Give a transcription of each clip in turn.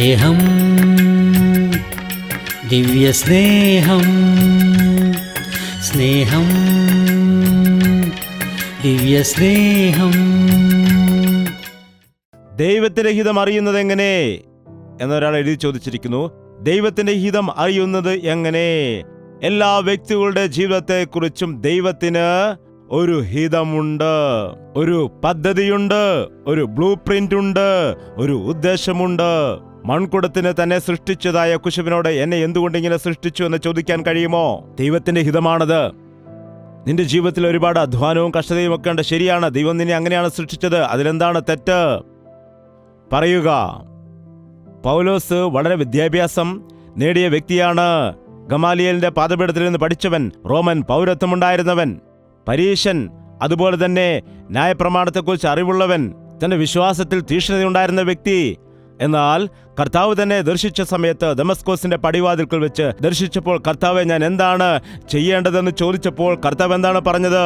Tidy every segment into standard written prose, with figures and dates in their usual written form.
സ്നേഹം, ദിവ്യസ്നേഹം, സ്നേഹം, ദിവ്യസ്നേഹം. ദൈവത്തിന്റെ ഹിതം അറിയുന്നത് എങ്ങനെ എന്നൊരാൾ എഴുതി ചോദിച്ചിരിക്കുന്നു. ദൈവത്തിന്റെ ഹിതം അറിയുന്നത് എങ്ങനെ? എല്ലാ വ്യക്തികളുടെ ജീവിതത്തെക്കുറിച്ചും ദൈവത്തിന് ഒരു ഹിതമുണ്ട്, ഒരു പദ്ധതിയുണ്ട്, ഒരു ബ്ലൂ പ്രിന്റ് ഉണ്ട്, ഒരു ഉദ്ദേശമുണ്ട്. മൺകുടത്തിന് തന്നെ സൃഷ്ടിച്ചതായ കുശവനോട് എന്നെ എന്തുകൊണ്ട് ഇങ്ങനെ സൃഷ്ടിച്ചു എന്ന് ചോദിക്കാൻ കഴിയുമോ? ദൈവത്തിന്റെ ഹിതമാണത്. നിന്റെ ജീവിതത്തിൽ ഒരുപാട് അധ്വാനവും കഷ്ടതയും ഒക്കെ ഉണ്ട്, ശരിയാണ്. ദൈവം നിന്നെ അങ്ങനെയാണ് സൃഷ്ടിച്ചത്. അതിലെന്താണ് തെറ്റ്? പറയുക. പൗലോസ് വളരെ വിദ്യാഭ്യാസം നേടിയ വ്യക്തിയാണ്. ഗമാലിയേലിന്റെ പാദപീഠത്തിൽ നിന്ന് പഠിച്ചവൻ, റോമൻ പൗരത്വമുണ്ടായിരുന്നവൻ, പരീശൻ, അതുപോലെ തന്നെ ന്യായപ്രമാണത്തെക്കുറിച്ച് അറിവുള്ളവൻ, തന്റെ വിശ്വാസത്തിൽ തീക്ഷ്ണതയുണ്ടായിരുന്ന വ്യക്തി. എന്നാൽ കർത്താവ് തന്നെ ദർശിച്ച സമയത്ത് ദമസ്കോസിന്റെ പടിവാതിൽക്കൽ വെച്ച് ദർശിച്ചപ്പോൾ, കർത്താവെ ഞാൻ എന്താണ് ചെയ്യേണ്ടതെന്ന് ചോദിച്ചപ്പോൾ കർത്താവ് എന്താണ് പറഞ്ഞത്?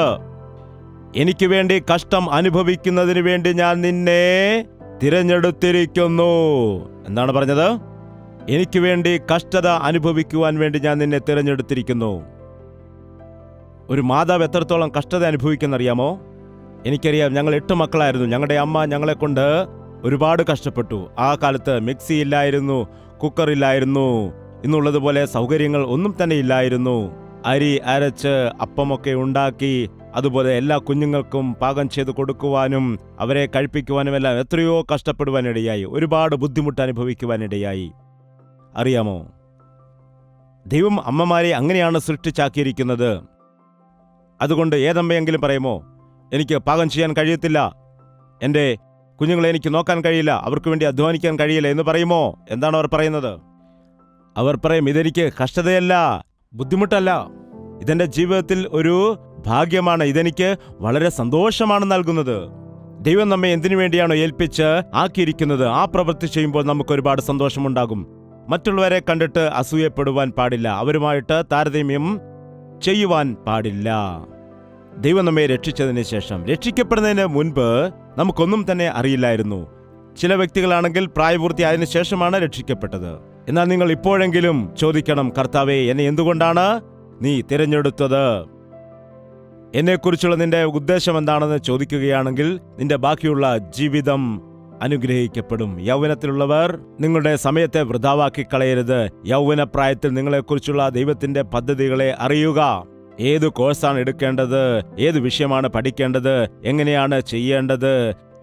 എനിക്ക് വേണ്ടി കഷ്ടം അനുഭവിക്കുന്നതിന് വേണ്ടി ഞാൻ നിന്നെ തിരഞ്ഞെടുത്തിരിക്കുന്നു. എന്താണ് പറഞ്ഞത്? എനിക്ക് വേണ്ടി കഷ്ടത അനുഭവിക്കുവാൻ വേണ്ടി ഞാൻ നിന്നെ തിരഞ്ഞെടുത്തിരിക്കുന്നു. ഒരു മാതാവ് എത്രത്തോളം കഷ്ടത അനുഭവിക്കുന്നറിയാമോ? എനിക്കറിയാം. ഞങ്ങൾ 8 മക്കളായിരുന്നു. ഞങ്ങളുടെ അമ്മ ഞങ്ങളെ കൊണ്ട് ഒരുപാട് കഷ്ടപ്പെട്ടു. ആ കാലത്ത് മിക്സി ഇല്ലായിരുന്നു, കുക്കറില്ലായിരുന്നു, ഇന്നുള്ളതുപോലെ സൗകര്യങ്ങൾ ഒന്നും തന്നെ ഇല്ലായിരുന്നു. അരി അരച്ച് അപ്പമൊക്കെ ഉണ്ടാക്കി അതുപോലെ എല്ലാ കുഞ്ഞുങ്ങൾക്കും പാകം ചെയ്ത് കൊടുക്കുവാനും അവരെ കഴിപ്പിക്കുവാനും എല്ലാം എത്രയോ കഷ്ടപ്പെടുവാനിടയായി, ഒരുപാട് ബുദ്ധിമുട്ട് അനുഭവിക്കുവാനിടയായി. അറിയാമോ, ദൈവം അമ്മമാരെ അങ്ങനെയാണ് സൃഷ്ടിച്ചാക്കിയിരിക്കുന്നത്. അതുകൊണ്ട് ഏതമ്മയെങ്കിലും പറയുമോ, എനിക്ക് പാകം ചെയ്യാൻ കഴിയത്തില്ല, എൻ്റെ കുഞ്ഞുങ്ങളെ എനിക്ക് നോക്കാൻ കഴിയില്ല, അവർക്ക് വേണ്ടി അധ്വാനിക്കാൻ കഴിയില്ല എന്ന് പറയുമോ? എന്താണ് അവർ പറയുന്നത്? അവർ പറയും, ഇതെനിക്ക് കഷ്ടതയല്ല, ബുദ്ധിമുട്ടല്ല, ഇതെന്റെ ജീവിതത്തിൽ ഒരു ഭാഗ്യമാണ്, ഇതെനിക്ക് വളരെ സന്തോഷമാണ് നൽകുന്നത്. ദൈവം നമ്മെ എന്തിനു വേണ്ടിയാണോ ഏൽപ്പിച്ച് ആക്കിയിരിക്കുന്നത്, ആ പ്രവൃത്തി ചെയ്യുമ്പോൾ നമുക്ക് ഒരുപാട് സന്തോഷമുണ്ടാകും. മറ്റുള്ളവരെ കണ്ടിട്ട് അസൂയപ്പെടുവാൻ പാടില്ല, അവരുമായിട്ട് താരതമ്യം ചെയ്യുവാൻ പാടില്ല. ദൈവം നമ്മെ രക്ഷിച്ചതിന് ശേഷം, രക്ഷിക്കപ്പെടുന്നതിന് മുൻപ് നമുക്കൊന്നും തന്നെ അറിയില്ലായിരുന്നു. ചില വ്യക്തികളാണെങ്കിൽ പ്രായപൂർത്തിയായതിനു ശേഷമാണ് രക്ഷിക്കപ്പെട്ടത്. എന്നാൽ നിങ്ങൾ ഇപ്പോഴെങ്കിലും ചോദിക്കണം, കർത്താവേ, എന്നെ എന്തുകൊണ്ടാണ് നീ തിരഞ്ഞെടുത്തത്? എന്നെക്കുറിച്ചുള്ള നിന്റെ ഉദ്ദേശം എന്താണെന്ന് ചോദിക്കുകയാണെങ്കിൽ നിന്റെ ബാക്കിയുള്ള ജീവിതം അനുഗ്രഹിക്കപ്പെടും. യൗവനത്തിലുള്ളവർ നിങ്ങളുടെ സമയത്തെ വൃഥാവാക്കി കളയരുത്. യൗവനപ്രായത്തിൽ നിങ്ങളെക്കുറിച്ചുള്ള ദൈവത്തിന്റെ പദ്ധതികളെ അറിയുക. ഏത് കോഴ്സാണ് എടുക്കേണ്ടത്, ഏത് വിഷയമാണ് പഠിക്കേണ്ടത്, എങ്ങനെയാണ് ചെയ്യേണ്ടത്,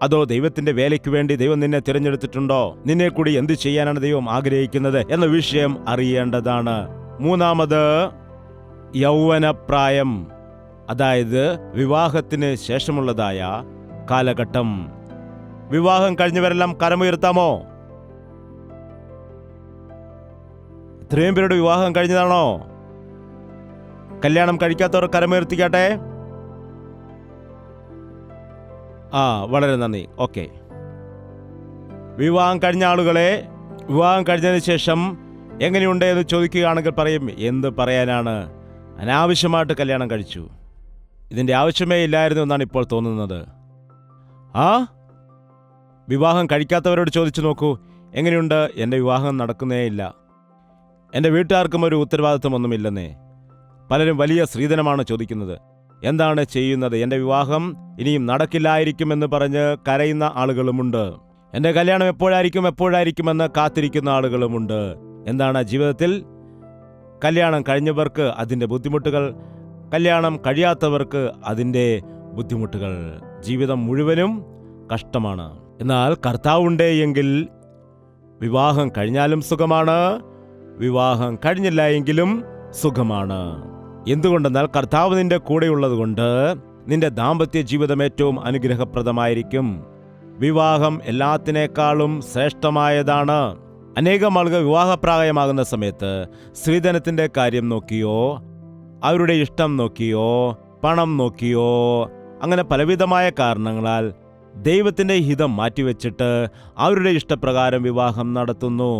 അതോ ദൈവത്തിന്റെ വേലയ്ക്ക് വേണ്ടി ദൈവം നിന്നെ തിരഞ്ഞെടുത്തിട്ടുണ്ടോ, നിന്നെ കൂടി എന്ത് ചെയ്യാനാണ് ദൈവം ആഗ്രഹിക്കുന്നത് എന്ന വിഷയം അറിയേണ്ടതാണ്. മൂന്നാമത്, യൗവനപ്രായം, അതായത് വിവാഹത്തിന് ശേഷമുള്ളതായ കാലഘട്ടം. വിവാഹം കഴിഞ്ഞവരെല്ലാം കരമുയർത്താമോ? ഇത്രയും പേരുടെ വിവാഹം കഴിഞ്ഞതാണോ? കല്യാണം കഴിക്കാത്തവർ കരമുയർത്തിക്കാട്ടെ. വളരെ നന്ദി. ഓക്കെ. വിവാഹം കഴിഞ്ഞ ആളുകളെ, വിവാഹം കഴിഞ്ഞതിന് ശേഷം എങ്ങനെയുണ്ട് എന്ന് ചോദിക്കുകയാണെങ്കിൽ പറയും, എന്ത് പറയാനാണ്, അനാവശ്യമായിട്ട് കല്യാണം കഴിച്ചു, ഇതിൻ്റെ ആവശ്യമേ ഇല്ലായിരുന്നു എന്നാണ് ഇപ്പോൾ തോന്നുന്നത്. വിവാഹം കഴിക്കാത്തവരോട് ചോദിച്ചു നോക്കൂ, എങ്ങനെയുണ്ട്, എൻ്റെ വിവാഹം നടക്കുന്നേ ഇല്ല, എൻ്റെ വീട്ടുകാർക്കും ഒരു ഉത്തരവാദിത്വമൊന്നുമില്ലെന്നേ. പലരും വലിയ സ്ത്രീധനമാണ് ചോദിക്കുന്നത്. എന്താണ് ചെയ്യുന്നത്? എൻ്റെ വിവാഹം ഇനിയും നടക്കില്ലായിരിക്കുമെന്ന് പറഞ്ഞ് കരയുന്ന ആളുകളുമുണ്ട്. എൻ്റെ കല്യാണം എപ്പോഴായിരിക്കുമെന്ന് കാത്തിരിക്കുന്ന ആളുകളുമുണ്ട്. എന്താണ് ജീവിതത്തിൽ? കല്യാണം കഴിഞ്ഞവർക്ക് അതിൻ്റെ ബുദ്ധിമുട്ടുകൾ, കല്യാണം കഴിയാത്തവർക്ക് അതിൻ്റെ ബുദ്ധിമുട്ടുകൾ. ജീവിതം മുഴുവനും കഷ്ടമാണ്. എന്നാൽ കർത്താവുണ്ട് എങ്കിൽ വിവാഹം കഴിഞ്ഞാലും സുഖമാണ്, വിവാഹം കഴിഞ്ഞില്ല എങ്കിലും സുഖമാണ്. എന്തുകൊണ്ടെന്നാൽ കർത്താവ് നിന്റെ കൂടെയുള്ളത് കൊണ്ട് നിന്റെ ദാമ്പത്യ ജീവിതം ഏറ്റവും അനുഗ്രഹപ്രദമായിരിക്കും. വിവാഹം എല്ലാത്തിനേക്കാളും ശ്രേഷ്ഠമായതാണ്. അനേകം ആളുകൾ വിവാഹപ്രായമാകുന്ന സമയത്ത് സ്ത്രീധനത്തിന്റെ കാര്യം നോക്കിയോ, അവരുടെ ഇഷ്ടം നോക്കിയോ, പണം നോക്കിയോ, അങ്ങനെ പലവിധമായ കാരണങ്ങളാൽ ദൈവത്തിന്റെ ഹിതം മാറ്റിവെച്ചിട്ട് അവരുടെ ഇഷ്ടപ്രകാരം വിവാഹം നടത്തുന്നു.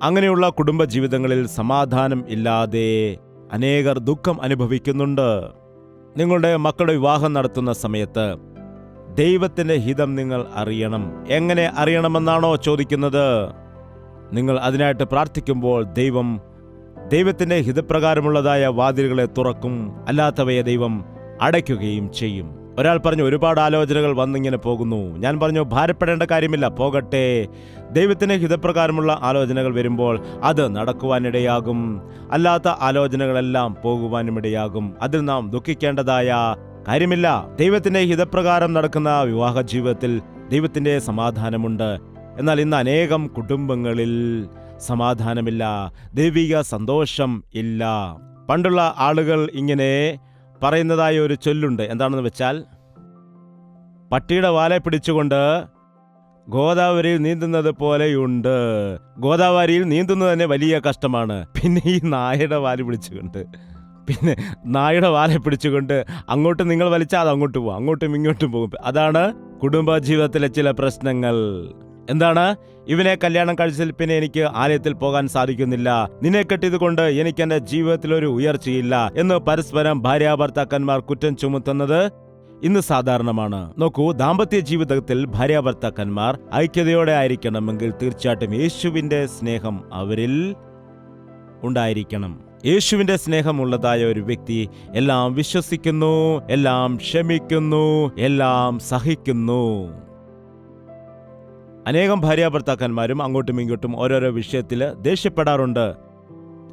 അങ്ങനെയുള്ള കുടുംബജീവിതങ്ങളിൽ സമാധാനം ഇല്ലാതെ അനേകർ ദുഃഖം അനുഭവിക്കുന്നുണ്ട്. നിങ്ങളുടെ മക്കളുടെ വിവാഹം നടത്തുന്ന സമയത്ത് ദൈവത്തിന്റെ ഹിതം നിങ്ങൾ അറിയണം. എങ്ങനെ അറിയണമെന്നാണോ ചോദിക്കുന്നത്? നിങ്ങൾ അതിനായിട്ട് പ്രാർത്ഥിക്കുമ്പോൾ ദൈവത്തിന്റെ ഹിതപ്രകാരമുള്ളതായ വാതിലുകളെ തുറക്കും, അല്ലാത്തവയെ ദൈവം അടയ്ക്കുകയും ചെയ്യും. ഒരാൾ പറഞ്ഞു, ഒരുപാട് ആലോചനകൾ വന്നിങ്ങനെ പോകുന്നു. ഞാൻ പറഞ്ഞു, ഭാരപ്പെടേണ്ട കാര്യമില്ല, പോകട്ടെ. ദൈവത്തിന്റെ ഹിതപ്രകാരമുള്ള ആലോചനകൾ വരുമ്പോൾ അത് നടക്കുവാനിടയാകും. അല്ലാത്ത ആലോചനകളെല്ലാം പോകുവാനുമിടയാകും. അതിൽ നാം ദുഃഖിക്കേണ്ടതായ കാര്യമില്ല. ദൈവത്തിന്റെ ഹിതപ്രകാരം നടക്കുന്ന വിവാഹ ജീവിതത്തിൽ ദൈവത്തിന്റെ സമാധാനമുണ്ട്. എന്നാൽ ഇന്ന് അനേകം കുടുംബങ്ങളിൽ സമാധാനമില്ല, ദൈവിക സന്തോഷം ഇല്ല. പണ്ടുള്ള ആളുകൾ ഇങ്ങനെ പറയുന്നതായ ഒരു ചൊല്ലുണ്ട്. എന്താണെന്ന് വെച്ചാൽ, പട്ടിയുടെ വാലെ പിടിച്ചുകൊണ്ട് ഗോദാവരിയിൽ നീന്തുന്നത് പോലെയുണ്ട്. ഗോദാവരിയിൽ നീന്തുന്നത് തന്നെ വലിയ കഷ്ടമാണ്. പിന്നെ ഈ നായയുടെ വാല് പിടിച്ചുകൊണ്ട് അങ്ങോട്ട് നിങ്ങൾ വലിച്ചാൽ അത് അങ്ങോട്ട് പോകും, അങ്ങോട്ടും ഇങ്ങോട്ടും പോകും. അതാണ് കുടുംബജീവിതത്തിലെ ചില പ്രശ്നങ്ങൾ. എന്താണ്? ഇവനെ കല്യാണം കഴിച്ചാൽ പിന്നെ എനിക്ക് ആലയത്തിൽ പോകാൻ സാധിക്കുന്നില്ല, നിന്നെ കെട്ടിയതുകൊണ്ട് എനിക്ക് എന്റെ ജീവിതത്തിൽ ഒരു ഉയർച്ചയില്ല എന്ന് പരസ്പരം ഭാര്യാഭർത്താക്കന്മാർ കുറ്റം ചുമത്തുന്നത് ഇന്ന് സാധാരണമാണ്. നോക്കൂ, ദാമ്പത്യ ജീവിതത്തിൽ ഭാര്യാഭർത്താക്കന്മാർ ഐക്യതയോടെ ആയിരിക്കണമെങ്കിൽ തീർച്ചയായിട്ടും യേശുവിന്റെ സ്നേഹം അവരിൽ ഉണ്ടായിരിക്കണം. യേശുവിന്റെ സ്നേഹമുള്ളതായ ഒരു വ്യക്തി എല്ലാം വിശ്വസിക്കുന്നു, എല്ലാം ക്ഷമിക്കുന്നു, എല്ലാം സഹിക്കുന്നു. അനേകം ഭാര്യാഭർത്താക്കന്മാരും അങ്ങോട്ടും ഇങ്ങോട്ടും ഓരോരോ വിഷയത്തിൽ ദേഷ്യപ്പെടാറുണ്ട്.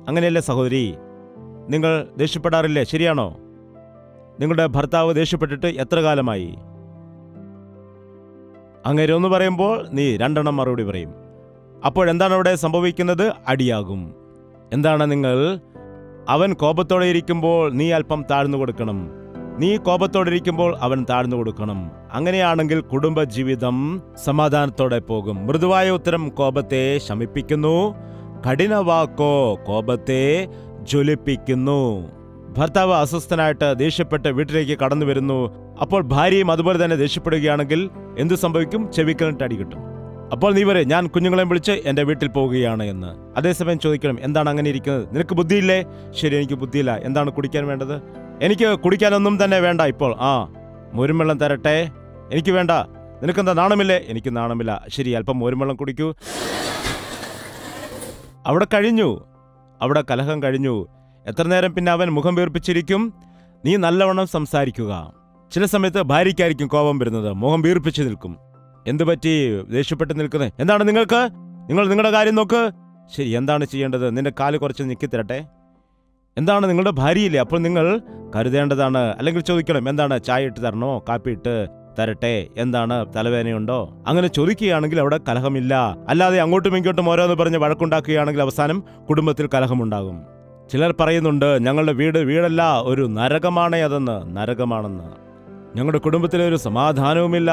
അങ്ങനെയല്ലേ സഹോദരി? നിങ്ങൾ ദേഷ്യപ്പെടാറില്ലേ? ശരിയാണോ? നിങ്ങളുടെ ഭർത്താവ് ദേഷ്യപ്പെട്ടിട്ട് എത്ര കാലമായി? അങ്ങനെ ഒന്ന് പറയുമ്പോൾ നീ രണ്ടെണ്ണം മറുപടി പറയും. അപ്പോഴെന്താണ് അവിടെ സംഭവിക്കുന്നത്? അടിയാകും. എന്താണ്? അവൻ കോപത്തോടെ ഇരിക്കുമ്പോൾ നീ അല്പം താഴ്ന്നു കൊടുക്കണം, നീ കോപത്തോടെ ഇരിക്കുമ്പോൾ അവൻ താഴ്ന്നു കൊടുക്കണം. അങ്ങനെയാണെങ്കിൽ കുടുംബജീവിതം സമാധാനത്തോടെ പോകും. മൃദുവായ ഉത്തരം കോപത്തെ ശമിപ്പിക്കുന്നു, കഠിനവാക്കോ കോപത്തെ ജ്വലിപ്പിക്കുന്നു. ഭർത്താവ് അസ്വസ്ഥനായിട്ട് ദേഷ്യപ്പെട്ട് വീട്ടിലേക്ക് കടന്നു വരുന്നു. അപ്പോൾ ഭാര്യയും അതുപോലെ തന്നെ ദേഷ്യപ്പെടുകയാണെങ്കിൽ എന്തു സംഭവിക്കും? ചെവിക്കലിട്ട് അടി കിട്ടും. അപ്പോൾ നീ പറയും, ഞാൻ കുഞ്ഞുങ്ങളെ വിളിച്ച് എൻ്റെ വീട്ടിൽ പോവുകയാണ് എന്ന്. അതേസമയം ചോദിക്കണം, എന്താണ് അങ്ങനെ ഇരിക്കുന്നത്? നിനക്ക് ബുദ്ധിയില്ലേ? ശരി, എനിക്ക് ബുദ്ധിയില്ല. എന്താണ് കുടിക്കാൻ വേണ്ടത്? എനിക്ക് കുടിക്കാനൊന്നും തന്നെ വേണ്ട ഇപ്പോൾ. മോരുംവെള്ളം തരട്ടെ? എനിക്ക് വേണ്ട. നിനക്കെന്താ നാണമില്ലേ? എനിക്ക് നാണമില്ല. ശരി, അല്പം മോരുംവെള്ളം കുടിക്കൂ. അവിടെ കലഹം കഴിഞ്ഞു. എത്ര നേരം പിന്നെ അവൻ മുഖം വീർപ്പിച്ചിരിക്കും? നീ നല്ലവണ്ണം സംസാരിക്കുക. ചില സമയത്ത് ഭാര്യയ്ക്കായിരിക്കും കോപം വരുന്നത്, മുഖം വീർപ്പിച്ച് നിൽക്കും. എന്തു പറ്റി ദേഷ്യപ്പെട്ട് നിൽക്കുന്നത്? എന്താണ് നിങ്ങൾക്ക്? നിങ്ങൾ നിങ്ങളുടെ കാര്യം നോക്ക്. ശരി, എന്താണ് ചെയ്യേണ്ടത്? നിന്റെ കാല് കുറച്ച് ഞെക്കിത്തരട്ടെ? എന്താണ്? നിങ്ങളുടെ ഭാര്യയില്ലേ? അപ്പോൾ നിങ്ങൾ കരുതേണ്ടതാണ്. അല്ലെങ്കിൽ ചോദിക്കണം, എന്താണ്? ചായ ഇട്ട് തരണോ? കാപ്പി ഇട്ട് തരട്ടെ? എന്താണ്? തലവേദനയുണ്ടോ? അങ്ങനെ ചോദിക്കുകയാണെങ്കിൽ അവിടെ കലഹമില്ല. അല്ലാതെ അങ്ങോട്ടും ഇങ്ങോട്ടും ഓരോന്ന് പറഞ്ഞ് വഴക്കുണ്ടാക്കുകയാണെങ്കിൽ അവസാനം കുടുംബത്തിൽ കലഹമുണ്ടാകും. ചിലർ പറയുന്നുണ്ട്, ഞങ്ങളുടെ വീടല്ല, ഒരു നരകമാണ് അതെന്ന്. നരകമാണെന്ന്. ഞങ്ങളുടെ കുടുംബത്തിലെ ഒരു സമാധാനവുമില്ല,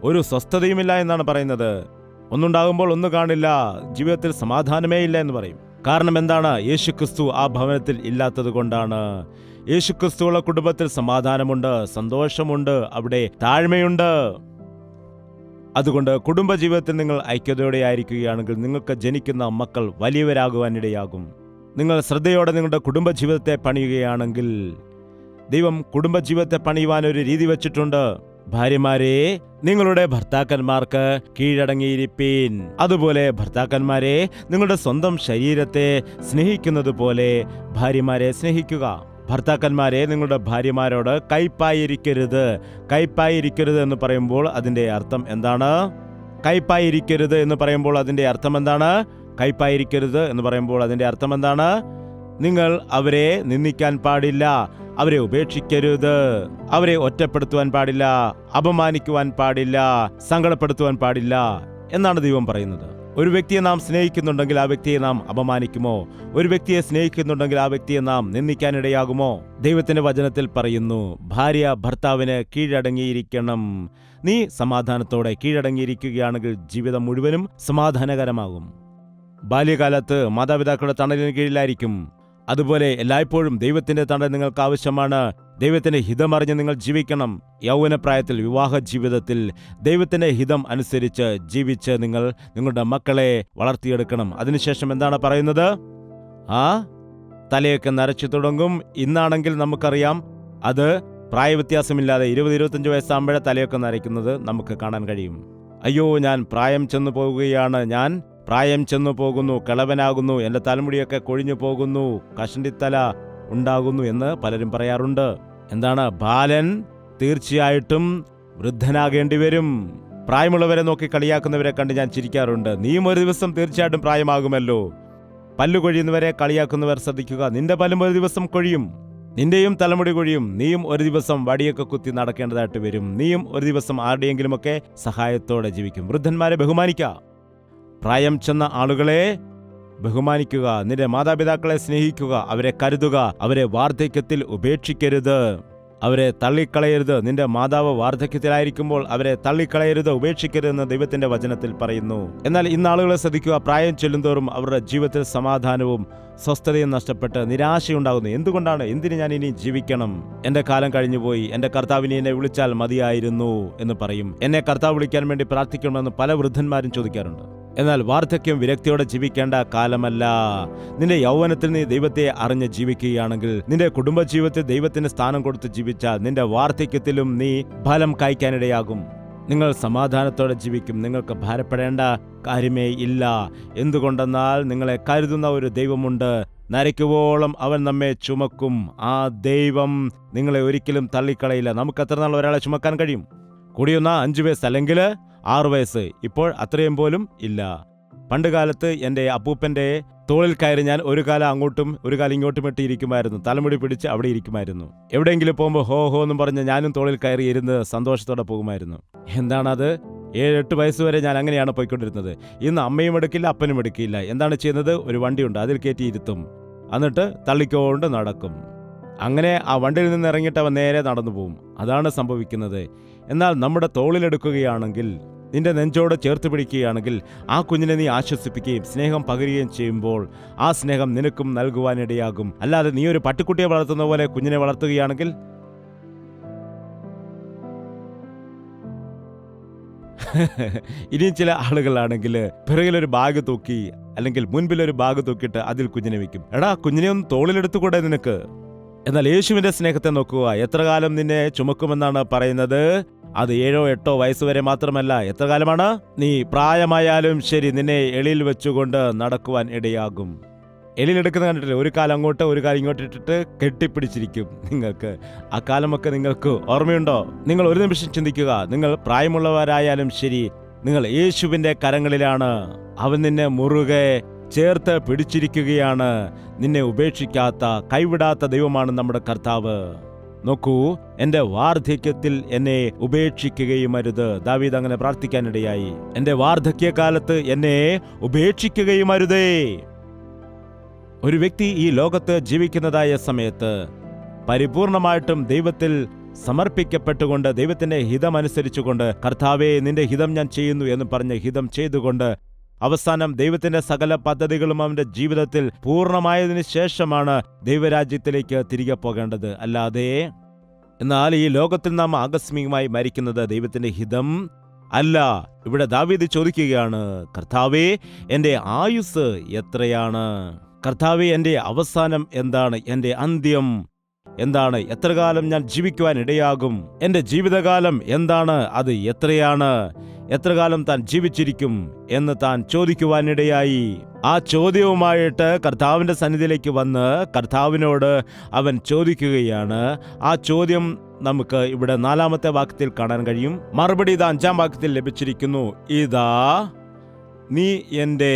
ഒരു സ്വസ്ഥതയുമില്ല എന്നാണ് പറയുന്നത്. ഒന്നുണ്ടാകുമ്പോൾ ഒന്ന് കാണില്ല, ജീവിതത്തിൽ സമാധാനമേ ഇല്ല എന്ന് പറയും. കാരണം എന്താണ്? യേശുക്രിസ്തു ആ ഭവനത്തിൽ ഇല്ലാത്തത് കൊണ്ടാണ്. യേശുക്രിസ്തുവുള്ള കുടുംബത്തിൽ സമാധാനമുണ്ട്, സന്തോഷമുണ്ട്, അവിടെ താഴ്മയുണ്ട്. അതുകൊണ്ട് കുടുംബജീവിതത്തിൽ നിങ്ങൾ ഐക്യതയോടെ ആയിരിക്കുകയാണെങ്കിൽ നിങ്ങൾക്ക് ജനിക്കുന്ന മക്കൾ വലിയവരാകുവാനിടയാകും. നിങ്ങൾ ശ്രദ്ധയോടെ നിങ്ങളുടെ കുടുംബജീവിതത്തെ പണിയുകയാണെങ്കിൽ ദൈവം കുടുംബജീവിതത്തെ പണിയുവാൻ ഒരു രീതി വെച്ചിട്ടുണ്ട്. ഭാര്യമാരെ, നിങ്ങളുടെ ഭർത്താക്കന്മാർക്ക് കീഴടങ്ങിയിരിപ്പീൻ. അതുപോലെ ഭർത്താക്കന്മാരെ, നിങ്ങളുടെ സ്വന്തം ശരീരത്തെ സ്നേഹിക്കുന്നത് പോലെ ഭാര്യമാരെ സ്നേഹിക്കുക. ഭർത്താക്കന്മാരെ, നിങ്ങളുടെ ഭാര്യമാരോട് കയ്പായിരിക്കരുത്. കയ്പായിരിക്കരുത് എന്ന് പറയുമ്പോൾ അതിൻ്റെ അർത്ഥം എന്താണ്? കയ്പായിരിക്കരുത് എന്ന് പറയുമ്പോൾ അതിൻ്റെ അർത്ഥം എന്താണ്? കയ്പായിരിക്കരുത് എന്ന് പറയുമ്പോൾ അതിൻ്റെ അർത്ഥം എന്താണ്? നിങ്ങൾ അവരെ നിന്ദിക്കാൻ പാടില്ല, അവരെ ഉപേക്ഷിക്കരുത്, അവരെ ഒറ്റപ്പെടുത്തുവാൻ പാടില്ല, അപമാനിക്കുവാൻ പാടില്ല, സങ്കടപ്പെടുത്തുവാൻ പാടില്ല എന്നാണ് ദൈവം പറയുന്നത്. ഒരു വ്യക്തിയെ നാം സ്നേഹിക്കുന്നുണ്ടെങ്കിൽ ആ വ്യക്തിയെ നാം അപമാനിക്കുമോ? ഒരു വ്യക്തിയെ സ്നേഹിക്കുന്നുണ്ടെങ്കിൽ ആ വ്യക്തിയെ നാം നിന്ദിക്കാനിടയാകുമോ? ദൈവത്തിന്റെ വചനത്തിൽ പറയുന്നു, ഭാര്യ ഭർത്താവിന് കീഴടങ്ങിയിരിക്കണം. നീ സമാധാനത്തോടെ കീഴടങ്ങിയിരിക്കുകയാണെങ്കിൽ ജീവിതം മുഴുവനും സമാധാനകരമാകും. ബാല്യകാലത്ത് മാതാപിതാക്കളുടെ തണലിന് കീഴിലായിരിക്കും. അതുപോലെ എല്ലായ്പ്പോഴും ദൈവത്തിന്റെ തണൽ നിങ്ങൾക്ക് ആവശ്യമാണ്. ദൈവത്തിന്റെ ഹിതമറിഞ്ഞ് നിങ്ങൾ ജീവിക്കണം. യൗവനപ്രായത്തിൽ വിവാഹ ജീവിതത്തിൽ ദൈവത്തിന്റെ ഹിതം അനുസരിച്ച് ജീവിച്ച് നിങ്ങൾ നിങ്ങളുടെ മക്കളെ വളർത്തിയെടുക്കണം. അതിനുശേഷം എന്താണ് പറയുന്നത്? തലയൊക്കെ നരച്ചു തുടങ്ങും. ഇന്നാണെങ്കിൽ നമുക്കറിയാം, അത് പ്രായവ്യത്യാസമില്ലാതെ 20-25 വയസ്സാകുമ്പോഴേ തലയൊക്കെ നരയ്ക്കുന്നത് നമുക്ക് കാണാൻ കഴിയും. അയ്യോ, ഞാൻ പ്രായം ചെന്നു പോവുകയാണ്, ഞാൻ പ്രായം ചെന്നു പോകുന്നു, കിളവനാകുന്നു, എൻ്റെ തലമുടിയൊക്കെ കൊഴിഞ്ഞു പോകുന്നു, കഷണ്ടിത്തല ഉണ്ടാകുന്നു എന്ന് പലരും പറയാറുണ്ട്. എന്താണ്? ബാലൻ തീർച്ചയായിട്ടും വൃദ്ധനാകേണ്ടി വരും. പ്രായമുള്ളവരെ നോക്കി കളിയാക്കുന്നവരെ കണ്ട് ഞാൻ ചിരിക്കാറുണ്ട്. നീയും ഒരു ദിവസം തീർച്ചയായിട്ടും പ്രായമാകുമല്ലോ. പല്ലു കൊഴിയുന്നവരെ കളിയാക്കുന്നവർ ശ്രദ്ധിക്കുക, നിന്റെ പല്ലും ഒരു ദിവസം കൊഴിയും, നിന്റെയും തലമുടി കൊഴിയും. നീയും ഒരു ദിവസം വടിയൊക്കെ കുത്തി നടക്കേണ്ടതായിട്ട് വരും. നീയും ഒരു ദിവസം ആരുടെയെങ്കിലുമൊക്കെ സഹായത്തോടെ ജീവിക്കും. വൃദ്ധന്മാരെ ബഹുമാനിക്കുക, പ്രായം ചെന്ന ആളുകളെ ബഹുമാനിക്കുക, നിന്റെ മാതാപിതാക്കളെ സ്നേഹിക്കുക, അവരെ കരുതുക, അവരെ വാർദ്ധക്യത്തിൽ ഉപേക്ഷിക്കരുത്, അവരെ തള്ളിക്കളയരുത്. നിന്റെ മാതാവ് വാർദ്ധക്യത്തിലായിരിക്കുമ്പോൾ അവരെ തള്ളിക്കളയരുത്, ഉപേക്ഷിക്കരുതെന്ന് ദൈവത്തിന്റെ വചനത്തിൽ പറയുന്നു. എന്നാൽ ഇന്ന് ആളുകളെ ശ്രദ്ധിക്കുക, പ്രായം ചെല്ലുന്തോറും അവരുടെ ജീവിതത്തിൽ സമാധാനവും സ്വസ്ഥതയും നഷ്ടപ്പെട്ട് നിരാശയുണ്ടാകുന്നു. എന്തുകൊണ്ടാണ്? എന്തിന് ഞാൻ ഇനി ജീവിക്കണം? എന്റെ കാലം കഴിഞ്ഞുപോയി, എന്റെ കർത്താവിനെ എന്നെ വിളിച്ചാൽ മതിയായിരുന്നു എന്ന് പറയും. എന്നെ കർത്താവ് വിളിക്കാൻ വേണ്ടി പ്രാർത്ഥിക്കണമെന്ന് പല വൃദ്ധന്മാരും ചോദിക്കാറുണ്ട്. എന്നാൽ വാർദ്ധക്യം വിരക്തിയോടെ ജീവിക്കേണ്ട കാലമല്ല. നിന്റെ യൗവനത്തിൽ നീ ദൈവത്തെ അറിഞ്ഞ് ജീവിക്കുകയാണെങ്കിൽ, നിന്റെ കുടുംബജീവിതത്തിൽ ദൈവത്തിന് സ്ഥാനം കൊടുത്ത് ജീവിച്ചാൽ, നിന്റെ വാർദ്ധക്യത്തിലും നീ ഫലം കായ്ക്കാനിടയാകും. നിങ്ങൾ സമാധാനത്തോടെ ജീവിക്കും. നിങ്ങൾക്ക് ഭാരപ്പെടേണ്ട കാര്യമേ ഇല്ല. എന്തുകൊണ്ടെന്നാൽ നിങ്ങളെ കരുതുന്ന ഒരു ദൈവമുണ്ട്. നരയ്ക്കുവോളം അവൻ നമ്മെ ചുമക്കും. ആ ദൈവം നിങ്ങളെ ഒരിക്കലും തള്ളിക്കളയില്ല. നമുക്ക് എത്ര നാൾ ഒരാളെ ചുമക്കാൻ കഴിയും? കൂടിയൊന്ന 5 വയസ്സ് അല്ലെങ്കിൽ 6 വയസ്സ്. ഇപ്പോൾ അത്രയും പോലും ഇല്ല. പണ്ട് കാലത്ത് എൻ്റെ അപ്പൂപ്പൻ്റെ തോളിൽ കയറി ഞാൻ ഒരു കാലം അങ്ങോട്ടും ഒരു കാലം ഇങ്ങോട്ടും ഇട്ടിരിക്കുമായിരുന്നു. തലമുടി പിടിച്ച് അവിടെ ഇരിക്കുമായിരുന്നു. എവിടെയെങ്കിലും പോകുമ്പോൾ ഹോ ഹോ എന്നും പറഞ്ഞ് ഞാനും തോളിൽ കയറി ഇരുന്ന് സന്തോഷത്തോടെ പോകുമായിരുന്നു. എന്താണത്? 7-8 വയസ്സ് വരെ ഞാൻ അങ്ങനെയാണ് പോയിക്കൊണ്ടിരുന്നത്. ഇന്ന് അമ്മയും എടുക്കില്ല, അപ്പനും എടുക്കില്ല. എന്താണ് ചെയ്യുന്നത്? ഒരു വണ്ടിയുണ്ട്, അതിൽ കയറ്റി ഇരുത്തും, എന്നിട്ട് തള്ളിക്കൊണ്ട് നടക്കും. അങ്ങനെ ആ വണ്ടിയിൽ നിന്ന് ഇറങ്ങിയിട്ട് അവൻ നേരെ നടന്നു പോകും. അതാണ് സംഭവിക്കുന്നത്. എന്നാൽ നമ്മുടെ തോളിലെടുക്കുകയാണെങ്കിൽ, നിന്റെ നെഞ്ചോട് ചേർത്ത് പിടിക്കുകയാണെങ്കിൽ, ആ കുഞ്ഞിനെ നീ ആശ്വസിപ്പിക്കുകയും സ്നേഹം പകരുകയും ചെയ്യുമ്പോൾ ആ സ്നേഹം നിനക്കും നൽകുവാനിടയാകും. അല്ലാതെ നീ ഒരു പട്ടിക്കുട്ടിയെ വളർത്തുന്ന പോലെ കുഞ്ഞിനെ വളർത്തുകയാണെങ്കിൽ ഇനിയും ചില ആളുകളാണെങ്കിൽ പിറകിലൊരു ബാഗ് തൂക്കി അല്ലെങ്കിൽ മുൻപിലൊരു ബാഗ് തൂക്കിയിട്ട് അതിൽ കുഞ്ഞിനെ വെക്കും. എടാ, കുഞ്ഞിനെ ഒന്ന് തോളിലെടുത്തുകൂടെ നിനക്ക്? എന്നാൽ യേശുവിന്റെ സ്നേഹത്തെ നോക്കുക. എത്ര കാലം നിന്നെ ചുമക്കുമെന്നാണ് പറയുന്നത്? അത് 7-8 വയസ്സ് വരെ മാത്രമല്ല. എത്ര കാലമാണ്? നീ പ്രായമായാലും ശരി, നിന്നെ എളിയിൽ വെച്ചുകൊണ്ട് നടക്കുവാൻ ഇടയാകും. എളിയിലെടുക്കുന്ന കണ്ടിട്ടില്ലേ? ഒരു കാലം അങ്ങോട്ട് ഒരു കാലം ഇങ്ങോട്ട് ഇട്ടിട്ട് കെട്ടിപ്പിടിച്ചിരിക്കും. നിങ്ങൾക്ക് ആ കാലമൊക്കെ നിങ്ങൾക്ക് ഓർമ്മയുണ്ടോ? നിങ്ങൾ ഒരു നിമിഷം ചിന്തിക്കുക. നിങ്ങൾ പ്രായമുള്ളവരായാലും ശരി, നിങ്ങൾ യേശുവിന്റെ കരങ്ങളിലാണ്. അവൻ നിന്നെ മുറുകെ ചേർത്ത് പിടിച്ചിരിക്കുകയാണ്. നിന്നെ ഉപേക്ഷിക്കാത്ത, കൈവിടാത്ത ദൈവമാണ് നമ്മുടെ കർത്താവ്. നോക്കൂ, എന്റെ വാർദ്ധക്യത്തിൽ എന്നെ ഉപേക്ഷിക്കുകയുമരുത്. ദാവീദ് അങ്ങനെ പ്രാർത്ഥിക്കാനിടയായി. എന്റെ വാർദ്ധക്യകാലത്ത് എന്നെ ഉപേക്ഷിക്കുകയുമരുതേ. ഒരു വ്യക്തി ഈ ലോകത്ത് ജീവിക്കുന്നതായ സമയത്ത് പരിപൂർണമായിട്ടും ദൈവത്തിൽ സമർപ്പിക്കപ്പെട്ടുകൊണ്ട്, ദൈവത്തിന്റെ ഹിതമനുസരിച്ചുകൊണ്ട്, കർത്താവേ നിന്റെ ഹിതം ഞാൻ ചെയ്യുന്നു എന്ന് പറഞ്ഞ് ഹിതം ചെയ്തുകൊണ്ട് അവസാനം ദൈവത്തിന്റെ സകല പദ്ധതികളും അവന്റെ ജീവിതത്തിൽ പൂർണ്ണമായതിനു ശേഷമാണ് ദൈവരാജ്യത്തിലേക്ക് തിരികെ പോകേണ്ടത്. അല്ലാതെ എന്നാൽ ഈ ലോകത്തിൽ നാം ആകസ്മികമായി മരിക്കുന്നത് ദൈവത്തിന്റെ ഹിതം അല്ല. ഇവിടെ ദാവീദ് ചോദിക്കുകയാണ്, കർത്താവേ എന്റെ ആയുസ് എത്രയാണ്? കർത്താവേ എന്റെ അവസാനം എന്താണ്? എന്റെ അന്ത്യം എന്താണ്? എത്ര കാലം ഞാൻ ജീവിക്കുവാൻ ഇടയാകും? എന്റെ ജീവിതകാലം എന്താണ്? അത് എത്രയാണ്? എത്ര കാലം താൻ ജീവിച്ചിരിക്കും എന്ന് താൻ ചോദിക്കുവാനിടയായി. ആ ചോദ്യവുമായിട്ട് കർത്താവിന്റെ സന്നിധിയിലേക്ക് വന്ന് കർത്താവിനോട് അവൻ ചോദിക്കുകയാണ്. ആ ചോദ്യം നമുക്ക് ഇവിടെ 4-ാമത്തെ വാക്യത്തിൽ കാണാൻ കഴിയും. മറുപടി ഇതാ 5-ാം വാക്യത്തിൽ ലഭിച്ചിരിക്കുന്നു. ഇതാ നീ എൻ്റെ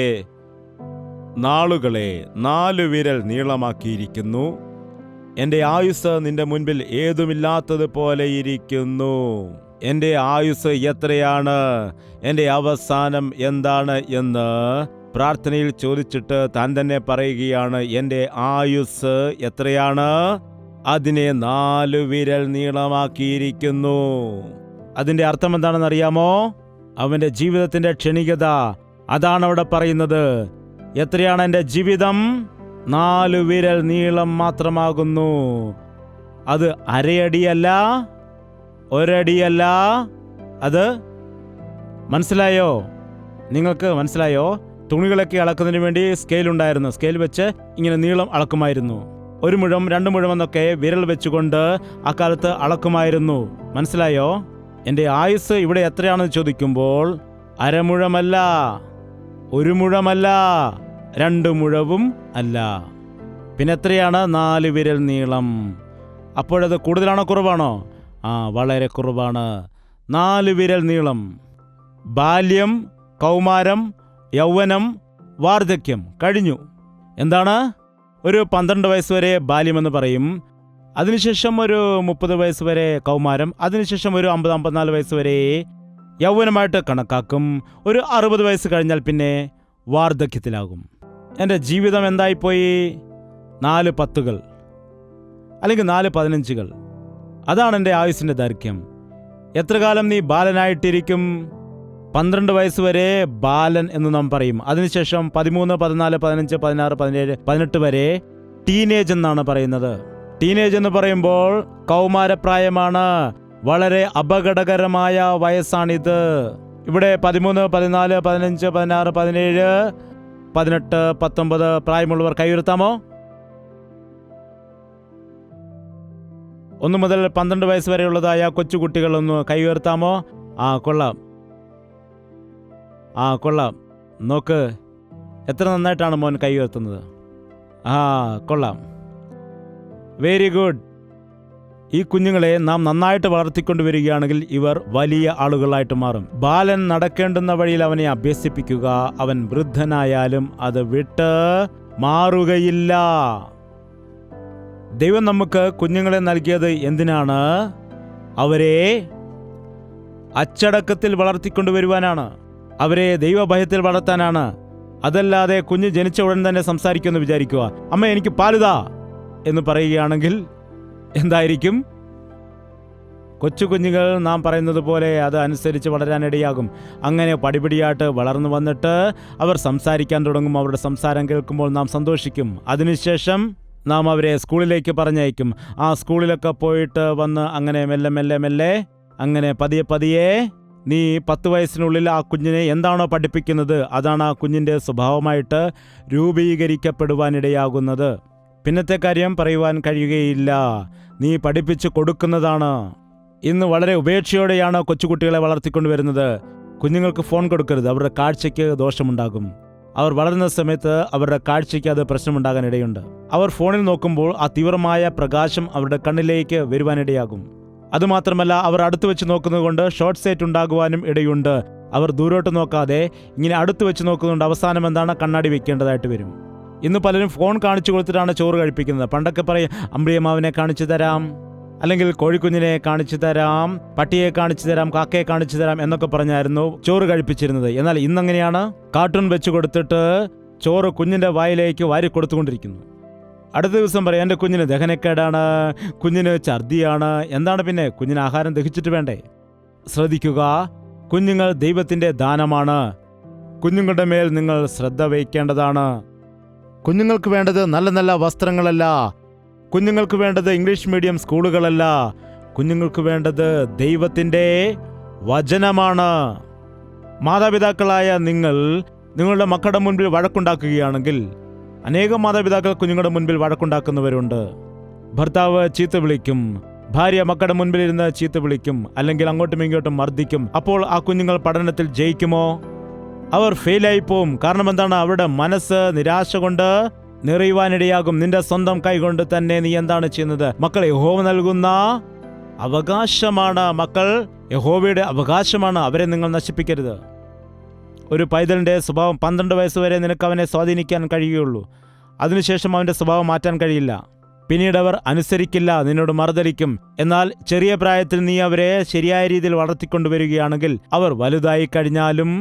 നാളുകളെ 4 വിരൽ നീളമാക്കിയിരിക്കുന്നു. എൻ്റെ ആയുസ് നിന്റെ മുൻപിൽ ഏതുമില്ലാത്തതുപോലെ ഇരിക്കുന്നു. എൻ്റെ ആയുസ് എത്രയാണ്? എൻ്റെ അവസാനം എന്താണ് എന്ന് പ്രാർത്ഥനയിൽ ചോദിച്ചിട്ട് താൻ തന്നെ പറയുകയാണ്, എൻ്റെ ആയുസ് എത്രയാണ്? അതിനെ 4 വിരൽ നീളമാക്കിയിരിക്കുന്നു. അതിൻ്റെ അർത്ഥം എന്താണെന്ന് അറിയാമോ? അവൻ്റെ ജീവിതത്തിൻ്റെ ക്ഷണികത അതാണ് അവിടെ പറയുന്നത്. എത്രയാണ് എൻ്റെ ജീവിതം? 4 വിരൽ നീളം മാത്രമാകുന്നു. അത് അരയടിയല്ല, ഒരടിയല്ല. അത് മനസ്സിലായോ? നിങ്ങൾക്ക് മനസ്സിലായോ? തുണികളൊക്കെ അളക്കുന്നതിന് വേണ്ടി സ്കെയിൽ ഉണ്ടായിരുന്നു. സ്കെയിൽ വെച്ച് ഇങ്ങനെ നീളം അളക്കുമായിരുന്നു. 1 മുഴം 2 മുഴം എന്നൊക്കെ വിരൽ വെച്ചുകൊണ്ട് അക്കാലത്ത് അളക്കുമായിരുന്നു. മനസ്സിലായോ? എൻ്റെ ആയുസ് ഇവിടെ എത്രയാണെന്ന് ചോദിക്കുമ്പോൾ അരമുഴമല്ല, 1 മുഴമല്ല, 2 മുഴവും അല്ല. പിന്നെ എത്രയാണ്? 4 വിരൽ നീളം. അപ്പോഴത് കൂടുതലാണോ കുറവാണോ? വളരെ കുറവാണ്. 4 വിരൽ നീളം. ബാല്യം, കൗമാരം, യൗവനം, വാർദ്ധക്യം കഴിഞ്ഞു. എന്താണ്? ഒരു 12 വയസ്സ് വരെ ബാല്യമെന്ന് പറയും. അതിനുശേഷം ഒരു 30 വയസ്സ് വരെ കൗമാരം. അതിനുശേഷം ഒരു 50-54 വയസ്സ് വരെ യൗവനമായിട്ട് കണക്കാക്കും. ഒരു 60 വയസ്സ് കഴിഞ്ഞാൽ പിന്നെ വാർദ്ധക്യത്തിലാകും. എൻ്റെ ജീവിതം എന്തായിപ്പോയി? 4 10കൾ അല്ലെങ്കിൽ 4 15കൾ. അതാണ് എൻ്റെ ആയുസ്സിൻ്റെ ദൈർഘ്യം. എത്ര കാലം നീ ബാലനായിട്ടിരിക്കും? 12 വയസ്സ് വരെ ബാലൻ എന്ന് നാം പറയും. അതിനുശേഷം 13, 14, 15, 16, 17, 18 വരെ ടീനേജ് എന്നാണ് പറയുന്നത്. ടീനേജ് എന്ന് പറയുമ്പോൾ കൗമാരപ്രായമാണ്. വളരെ അപകടകരമായ വയസ്സാണിത്. ഇവിടെ 13, 14, 15, 16, 17, 18, 19 പ്രായമുള്ളവർ കൈയുയർത്താമോ? 1 മുതൽ 12 വയസ്സ് വരെയുള്ളതായ കൊച്ചുകുട്ടികളൊന്ന് കൈയുയർത്താമോ? കൊള്ളാം. കൊള്ളാം. നോക്ക്, എത്ര നന്നായിട്ടാണ് മോൻ കൈ ഉയർത്തുന്നത്. കൊള്ളാം. Very good. ഈ കുഞ്ഞുങ്ങളെ നാം നന്നായിട്ട് വളർത്തിക്കൊണ്ടുവരികയാണെങ്കിൽ ഇവർ വലിയ ആളുകളായിട്ട് മാറും. ബാലൻ നടക്കേണ്ടുന്ന വഴിയിൽ അവനെ അഭ്യസിപ്പിക്കുക. അവൻ വൃദ്ധനായാലും അത് വിട്ട് മാറുകയില്ല. ദൈവം നമുക്ക് കുഞ്ഞുങ്ങളെ നൽകിയത് എന്തിനാണ്? അവരെ അച്ചടക്കത്തിൽ വളർത്തിക്കൊണ്ടുവരുവാനാണ്. അവരെ ദൈവഭയത്തിൽ വളർത്താനാണ്. അതല്ലാതെ കുഞ്ഞ് ജനിച്ച ഉടൻ തന്നെ സംസാരിക്കുമെന്ന് വിചാരിക്കുക. അമ്മ എനിക്ക് പാലുതാ എന്ന് പറയുകയാണെങ്കിൽ എന്തായിരിക്കും? കൊച്ചു കുഞ്ഞുങ്ങൾ നാം പറയുന്നത് പോലെ അത് അനുസരിച്ച് വളരാനിടയാകും. അങ്ങനെ പടിപടിയായിട്ട് വളർന്നു വന്നിട്ട് അവർ സംസാരിക്കാൻ തുടങ്ങും. അവരുടെ സംസാരം കേൾക്കുമ്പോൾ നാം സന്തോഷിക്കും. അതിനുശേഷം നാം അവരെ സ്കൂളിലേക്ക് പറഞ്ഞയക്കും. സ്കൂളിലൊക്കെ പോയിട്ട് വന്ന് അങ്ങനെ മെല്ലെ മെല്ലെ മെല്ലെ അങ്ങനെ പതിയെ പതിയെ നീ 10 വയസ്സിനുള്ളിൽ ആ കുഞ്ഞിനെ എന്താണോ പഠിപ്പിക്കുന്നത് അതാണ് ആ കുഞ്ഞിൻ്റെ സ്വഭാവമായിട്ട് രൂപീകരിക്കപ്പെടുവാനിടയാകുന്നത്. പിന്നത്തെ കാര്യം പറയുവാൻ കഴിയുകയില്ല. നീ പഠിപ്പിച്ചു കൊടുക്കുന്നതാണ്. ഇന്ന് വളരെ ഉപേക്ഷയോടെയാണ് കൊച്ചുകുട്ടികളെ വളർത്തിക്കൊണ്ടുവരുന്നത്. കുഞ്ഞുങ്ങൾക്ക് ഫോൺ കൊടുക്കരുത്. അവരുടെ കാഴ്ചയ്ക്ക് ദോഷമുണ്ടാകും. അവർ വളരുന്ന സമയത്ത് അവരുടെ കാഴ്ചയ്ക്ക് അത് പ്രശ്നമുണ്ടാകാൻ ഇടയുണ്ട്. അവർ ഫോണിൽ നോക്കുമ്പോൾ ആ തീവ്രമായ പ്രകാശം അവരുടെ കണ്ണിലേക്ക് വരുവാനിടയാകും. അതുമാത്രമല്ല, അവർ അടുത്ത് വെച്ച് നോക്കുന്നത് കൊണ്ട് ഷോർട്ട് സൈറ്റ് ഉണ്ടാകുവാനും ഇടയുണ്ട്. അവർ ദൂരോട്ട് നോക്കാതെ ഇങ്ങനെ അടുത്ത് വെച്ച് നോക്കുന്നുണ്ട്. അവസാനം എന്താണ്? കണ്ണാടി വെക്കേണ്ടതായിട്ട് വരും. ഇന്ന് പലരും ഫോൺ കാണിച്ചു കൊടുത്തിട്ടാണ് ചോറ് കഴിപ്പിക്കുന്നത്. പണ്ടൊക്കെ പറയും അമ്പിളിയമ്മാവിനെ കാണിച്ചു തരാം, അല്ലെങ്കിൽ കോഴിക്കുഞ്ഞിനെ കാണിച്ചു തരാം, പട്ടിയെ കാണിച്ചു തരാം, കാക്കയെ കാണിച്ചു തരാം എന്നൊക്കെ പറഞ്ഞായിരുന്നു ചോറ് കഴിപ്പിച്ചിരുന്നത്. എന്നാൽ ഇന്നെങ്ങനെയാണ്? കാർട്ടൂൺ വെച്ച് കൊടുത്തിട്ട് ചോറ് കുഞ്ഞിൻ്റെ വായിലേക്ക് വാരി കൊടുത്തുകൊണ്ടിരിക്കുന്നു. അടുത്ത ദിവസം പറയാം എൻ്റെ കുഞ്ഞിന് ദഹനക്കേടാണ്, കുഞ്ഞിന് ഛർദിയാണ്. എന്താണ് പിന്നെ? കുഞ്ഞിന് ആഹാരം ദഹിച്ചിട്ട് വേണ്ടേ? ശ്രദ്ധിക്കുക, കുഞ്ഞുങ്ങൾ ദൈവത്തിൻ്റെ ദാനമാണ്. കുഞ്ഞുങ്ങളുടെ മേൽ നിങ്ങൾ ശ്രദ്ധ വയ്ക്കേണ്ടതാണ്. കുഞ്ഞുങ്ങൾക്ക് വേണ്ടത് നല്ല നല്ല വസ്ത്രങ്ങളല്ല. കുഞ്ഞുങ്ങൾക്ക് വേണ്ടത് ഇംഗ്ലീഷ് മീഡിയം സ്കൂളുകളല്ല. കുഞ്ഞുങ്ങൾക്ക് വേണ്ടത് ദൈവത്തിൻ്റെ വചനമാണ്. മാതാപിതാക്കളായ നിങ്ങൾ നിങ്ങളുടെ മക്കളുടെ മുൻപിൽ വഴക്കുണ്ടാക്കുകയാണെങ്കിൽ, അനേകം മാതാപിതാക്കൾ കുഞ്ഞുങ്ങളുടെ മുൻപിൽ വഴക്കുണ്ടാക്കുന്നവരുണ്ട്. ഭർത്താവ് ചീത്ത വിളിക്കും, ഭാര്യ മക്കളുടെ മുൻപിലിരുന്ന് ചീത്ത വിളിക്കും, അല്ലെങ്കിൽ അങ്ങോട്ടും ഇങ്ങോട്ടും മർദ്ദിക്കും. അപ്പോൾ ആ കുഞ്ഞുങ്ങൾ പഠനത്തിൽ ജയിക്കുമോ? അവർ ഫെയിലായി പോവും. കാരണം എന്താണ്? അവരുടെ മനസ്സ് നിരാശ കൊണ്ട് നിറയുവാനിടയാകും. നിന്റെ സ്വന്തം കൈകൊണ്ട് തന്നെ നീ എന്താണ് ചെയ്യുന്നത്? മക്കൾ യഹോവ നൽകുന്ന അവകാശമാണ്. മക്കൾ യഹോവയുടെ അവകാശമാണ്. അവരെ നിങ്ങൾ നശിപ്പിക്കരുത്. ഒരു പൈതലിൻ്റെ സ്വഭാവം 12 വയസ്സ് വരെ നിനക്ക് അവനെ സ്വാധീനിക്കാൻ കഴിയുകയുള്ളൂ. അതിനുശേഷം അവൻ്റെ സ്വഭാവം മാറ്റാൻ കഴിയില്ല. പിന്നീട് അവർ അനുസരിക്കില്ല, നിന്നോട് മറുതലിക്കും. എന്നാൽ ചെറിയ പ്രായത്തിൽ നീ അവരെ ശരിയായ രീതിയിൽ വളർത്തിക്കൊണ്ടുവരികയാണെങ്കിൽ അവർ വലുതായി കഴിഞ്ഞാലും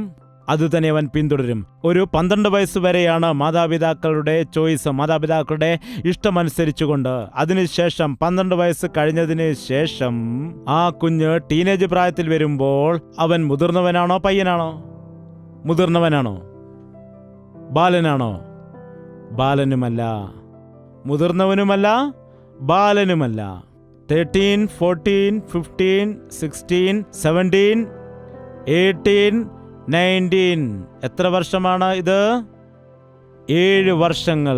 അതുതന്നെ അവൻ പിന്തുടരും. ഒരു 12 വയസ്സ് വരെയാണ് മാതാപിതാക്കളുടെ ചോയ്സ്, മാതാപിതാക്കളുടെ ഇഷ്ടമനുസരിച്ചുകൊണ്ട്. അതിനുശേഷം 12 വയസ്സ് കഴിഞ്ഞതിന് ശേഷം ആ കുഞ്ഞ് ടീനേജ് പ്രായത്തിൽ വരുമ്പോൾ അവൻ മുതിർന്നവനാണോ പയ്യനാണോ? മുതിർന്നവനാണോ? ബാലനാണോ? ബാലനുമല്ല. മുതിർന്നവനുമല്ല, ബാലനുമല്ല. 13, 14, 15, 16, 17, 18, 19. എത്ര വർഷമാണ് ഇത്? 7 വർഷങ്ങൾ.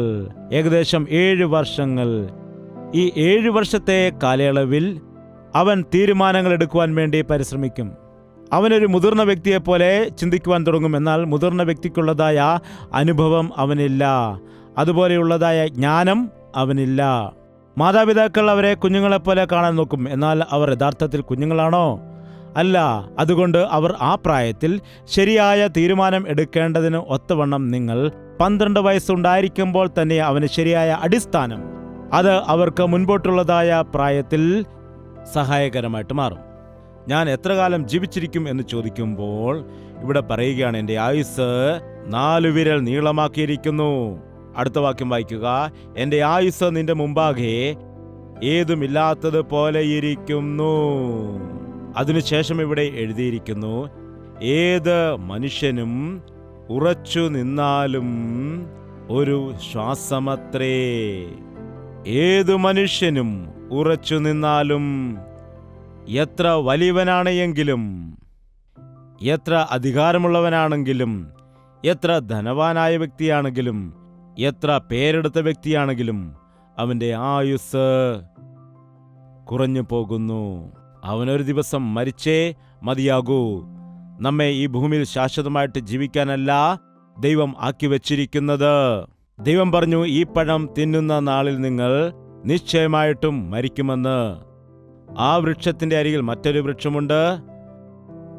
ഏകദേശം 7 വർഷങ്ങൾ. ഈ 7 വർഷത്തെ കാലയളവിൽ അവൻ തീരുമാനങ്ങൾ എടുക്കുവാൻ വേണ്ടി പരിശ്രമിക്കും. അവനൊരു മുതിർന്ന വ്യക്തിയെപ്പോലെ ചിന്തിക്കുവാൻ തുടങ്ങും. എന്നാൽ മുതിർന്ന വ്യക്തിക്കുള്ളതായ അനുഭവം അവനില്ല, അതുപോലെയുള്ളതായ ജ്ഞാനം അവനില്ല. മാതാപിതാക്കൾ അവരെ കുഞ്ഞുങ്ങളെപ്പോലെ കാണാൻ നോക്കും. എന്നാൽ അവർ യഥാർത്ഥത്തിൽ കുഞ്ഞുങ്ങളാണോ? അല്ല. അതുകൊണ്ട് അവർ ആ പ്രായത്തിൽ ശരിയായ തീരുമാനം എടുക്കേണ്ടതിന് ഒത്തവണ്ണം നിങ്ങൾ 12 വയസ്സുണ്ടായിരിക്കുമ്പോൾ തന്നെ അവന് ശരിയായ അടിസ്ഥാനം, അത് അവർക്ക് മുൻപോട്ടുള്ളതായ പ്രായത്തിൽ സഹായകരമായിട്ട് മാറും. ഞാൻ എത്ര കാലം ജീവിച്ചിരിക്കും എന്ന് ചോദിക്കുമ്പോൾ ഇവിടെ പറയുകയാണ്, എൻ്റെ ആയുസ് 4 വിരൽ നീളമാക്കിയിരിക്കുന്നു. അടുത്ത വാക്യം വായിക്കുക. എൻ്റെ ആയുസ് നിന്റെ മുമ്പാകെ ഏതുമില്ലാത്തത് പോലെ ഇരിക്കുന്നു. അതിനുശേഷം ഇവിടെ എഴുതിയിരിക്കുന്നു, ഏത് മനുഷ്യനും ഉറച്ചു നിന്നാലും ഒരു ശ്വാസമത്രേ. ഏതു മനുഷ്യനും ഉറച്ചു നിന്നാലും, എത്ര വലിയവനാണ് എങ്കിലും, എത്ര അധികാരമുള്ളവനാണെങ്കിലും, എത്ര ധനവാനായ വ്യക്തിയാണെങ്കിലും, എത്ര പേരെടുത്ത വ്യക്തിയാണെങ്കിലും അവൻ്റെ ആയുസ് കുറഞ്ഞു പോകുന്നു. അവനൊരു ദിവസം മരിച്ചേ മതിയാകൂ. നമ്മെ ഈ ഭൂമിയിൽ ശാശ്വതമായിട്ട് ജീവിക്കാനല്ല ദൈവം ആക്കി വച്ചിരിക്കുന്നത്. ദൈവം പറഞ്ഞു, ഈ പഴം തിന്നുന്ന നാളിൽ നിങ്ങൾ നിശ്ചയമായിട്ടും മരിക്കുമെന്ന്. ആ വൃക്ഷത്തിന്റെ അരികിൽ മറ്റൊരു വൃക്ഷമുണ്ട്.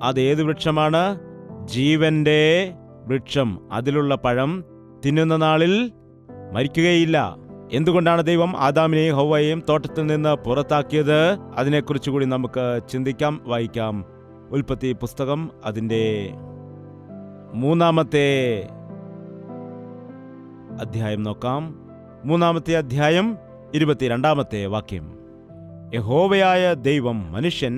അതേത് വൃക്ഷമാണ്? ജീവന്റെ വൃക്ഷം. അതിലുള്ള പഴം തിന്നുന്ന നാളിൽ മരിക്കുകയില്ല. എന്തുകൊണ്ടാണ് ദൈവം ആദാമിനെയും ഹൗവയെയും തോട്ടത്തിൽ നിന്ന് പുറത്താക്കിയത്? അതിനെക്കുറിച്ച് കൂടി നമുക്ക് ചിന്തിക്കാം, വായിക്കാം. ഉൽപ്പത്തി പുസ്തകം അതിൻ്റെ 3-ാമത്തെ അധ്യായം നോക്കാം. 3-ാമത്തെ അധ്യായം 22-ാമത്തെ വാക്യം. യഹോവയായ ദൈവം മനുഷ്യൻ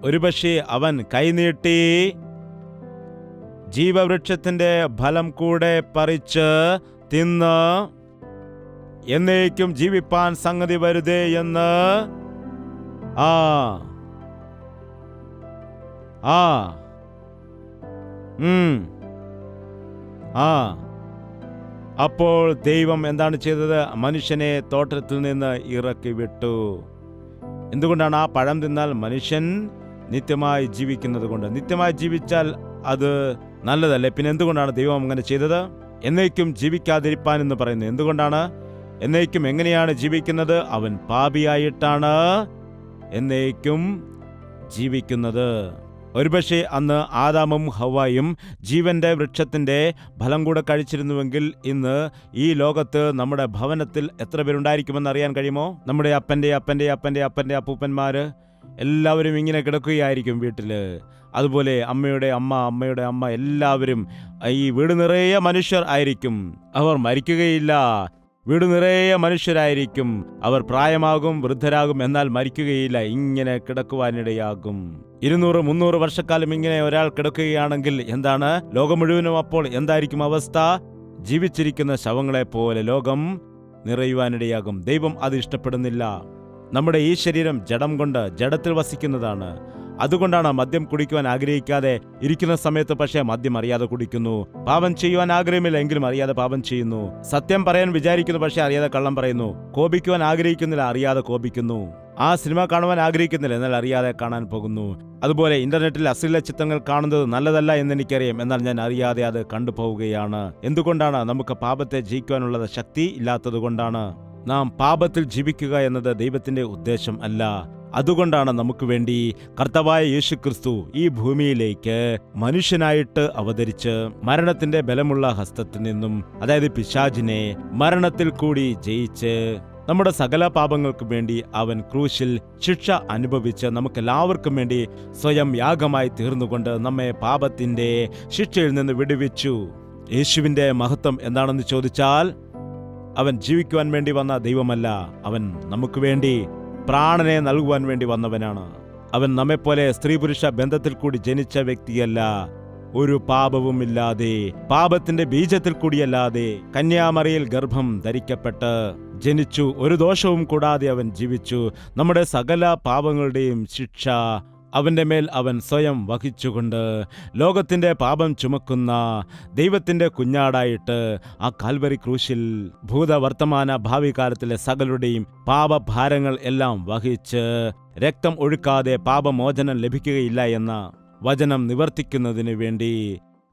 ഒരുപക്ഷെ അവൻ കൈനീട്ടി ജീവവൃക്ഷത്തിന്റെ ഫലം കൂടെ പറിച്ച് തിന്ന് എന്നേക്കും ജീവിപ്പാൻ സംഗതി വരുതേ എന്ന് അപ്പോൾ ദൈവം എന്താണ് ചെയ്തത്? മനുഷ്യനെ തോട്ടത്തിൽ നിന്ന് ഇറക്കി വിട്ടു. എന്തുകൊണ്ടാണ്? ആ പഴം തിന്നാൽ മനുഷ്യൻ നിത്യമായി ജീവിക്കുന്നത് കൊണ്ട്. നിത്യമായി ജീവിച്ചാൽ അത് നല്ലതല്ലേ? പിന്നെ എന്തുകൊണ്ടാണ് ദൈവം അങ്ങനെ ചെയ്തത്? എന്നേക്കും ജീവിക്കാതിരിപ്പാൻ എന്ന് പറയുന്നത് എന്തുകൊണ്ടാണ്? എന്നേക്കും എങ്ങനെയാണ് ജീവിക്കുന്നത്? അവൻ പാപിയായിട്ടാണ് എന്നേക്കും ജീവിക്കുന്നത്. ഒരുപക്ഷെ അന്ന് ആദാമും ഹവ്വായും ജീവന്റെ വൃക്ഷത്തിന്റെ ഫലം കൂടെ കഴിച്ചിരുന്നുവെങ്കിൽ ഇന്ന് ഈ ലോകത്ത് നമ്മുടെ ഭവനത്തിൽ എത്ര പേരുണ്ടായിരിക്കുമെന്ന് അറിയാൻ കഴിയുമോ? നമ്മുടെ അപ്പൻ്റെ അപ്പൻ്റെ അപ്പൻ്റെ അപ്പൻ്റെ അപ്പൂപ്പന്മാര് എല്ലാവരും ഇങ്ങനെ കിടക്കുകയായിരിക്കും വീട്ടില്. അതുപോലെ അമ്മയുടെ അമ്മ, അമ്മയുടെ അമ്മ, എല്ലാവരും ഈ വീട് നിറയെ മനുഷ്യർ ആയിരിക്കും. അവർ മരിക്കുകയില്ല. വീട് നിറയെ മനുഷ്യരായിരിക്കും. അവർ പ്രായമാകും, വൃദ്ധരാകും, എന്നാൽ മരിക്കുകയില്ല. ഇങ്ങനെ കിടക്കുവാനിടയാകും. 200-300 വർഷക്കാലം ഇങ്ങനെ ഒരാൾ കിടക്കുകയാണെങ്കിൽ എന്താണ് ലോകം മുഴുവനും അപ്പോൾ എന്തായിരിക്കും അവസ്ഥ? ജീവിച്ചിരിക്കുന്ന ശവങ്ങളെ പോലെ ലോകം നിറയുവാനിടയാകും. ദൈവം അത് ഇഷ്ടപ്പെടുന്നില്ല. നമ്മുടെ ഈ ശരീരം ജഡം കൊണ്ട് ജഡത്തിൽ വസിക്കുന്നതാണ്. അതുകൊണ്ടാണ് മദ്യം കുടിക്കുവാൻ ആഗ്രഹിക്കാതെ ഇരിക്കുന്ന സമയത്ത് പക്ഷേ മദ്യം അറിയാതെ കുടിക്കുന്നു. പാപം ചെയ്യുവാൻ ആഗ്രഹമില്ല, എങ്കിലും അറിയാതെ പാപം ചെയ്യുന്നു. സത്യം പറയാൻ വിചാരിക്കുന്നു, പക്ഷേ അറിയാതെ കള്ളം പറയുന്നു. കോപിക്കുവാൻ ആഗ്രഹിക്കുന്നില്ല, അറിയാതെ കോപിക്കുന്നു. ആ സിനിമ കാണുവാൻ ആഗ്രഹിക്കുന്നില്ല, എന്നാൽ അറിയാതെ കാണാൻ പോകുന്നു. അതുപോലെ ഇന്റർനെറ്റിൽ അശ്ലീല ചിത്രങ്ങൾ കാണുന്നത് നല്ലതല്ല എന്നെനിക്കറിയാം, എന്നാൽ ഞാൻ അറിയാതെ അത് കണ്ടുപോവുകയാണ്. എന്തുകൊണ്ടാണ്? നമുക്ക് പാപത്തെ ജയിക്കുവാനുള്ള ശക്തി ഇല്ലാത്തതുകൊണ്ടാണ്. നാം പാപത്തിൽ ജീവിക്കുക എന്നത് ദൈവത്തിന്റെ ഉദ്ദേശം അല്ല. അതുകൊണ്ടാണ് നമുക്ക് വേണ്ടി കർത്താവായ യേശുക്രിസ്തു ഈ ഭൂമിയിലേക്ക് മനുഷ്യനായിട്ട് അവതരിച്ച് മരണത്തിന്റെ ബലമുള്ള ഹസ്തത്തിൽ നിന്നും, അതായത് പിശാചിനെ മരണത്തിൽ കൂടി ജയിച്ച് നമ്മുടെ സകല പാപങ്ങൾക്കും വേണ്ടി അവൻ ക്രൂശിൽ ശിക്ഷ അനുഭവിച്ച് നമുക്കെല്ലാവർക്കും വേണ്ടി സ്വയം യാഗമായി തീർന്നുകൊണ്ട് നമ്മെ പാപത്തിന്റെ ശിക്ഷയിൽ നിന്ന് വിടുവിച്ചു. യേശുവിന്റെ മഹത്വം എന്താണെന്ന് ചോദിച്ചാൽ, അവൻ ജീവിക്കുവാൻ വേണ്ടി വന്ന ദൈവമല്ല, അവൻ നമുക്ക് വേണ്ടി പ്രാണനെ നൽകുവാൻ വേണ്ടി വന്നവനാണ്. അവൻ നമ്മെപ്പോലെ സ്ത്രീ പുരുഷ ബന്ധത്തിൽ കൂടി ജനിച്ച വ്യക്തിയല്ല. ഒരു പാപവുമില്ലാതെ, പാപത്തിന്റെ ബീജത്തിൽ കൂടിയല്ലാതെ കന്യാമറിയിൽ ഗർഭം ധരിക്കപ്പെട്ട് ജനിച്ചു. ഒരു ദോഷവും കൂടാതെ അവൻ ജീവിച്ചു. നമ്മുടെ സകല പാപങ്ങളുടെയും ശിക്ഷ അവൻ്റെ മേൽ അവൻ സ്വയം വഹിച്ചുകൊണ്ട് ലോകത്തിൻ്റെ പാപം ചുമക്കുന്ന ദൈവത്തിൻ്റെ കുഞ്ഞാടായിട്ട് ആ കാൽവരി ക്രൂശിൽ ഭൂതവർത്തമാന ഭാവി കാലത്തിലെ സകലരുടെയും പാപഭാരങ്ങൾ എല്ലാം വഹിച്ച് രക്തം ഒഴുക്കാതെ പാപമോചനം ലഭിക്കുകയില്ല എന്ന വചനം നിവർത്തിക്കുന്നതിന് വേണ്ടി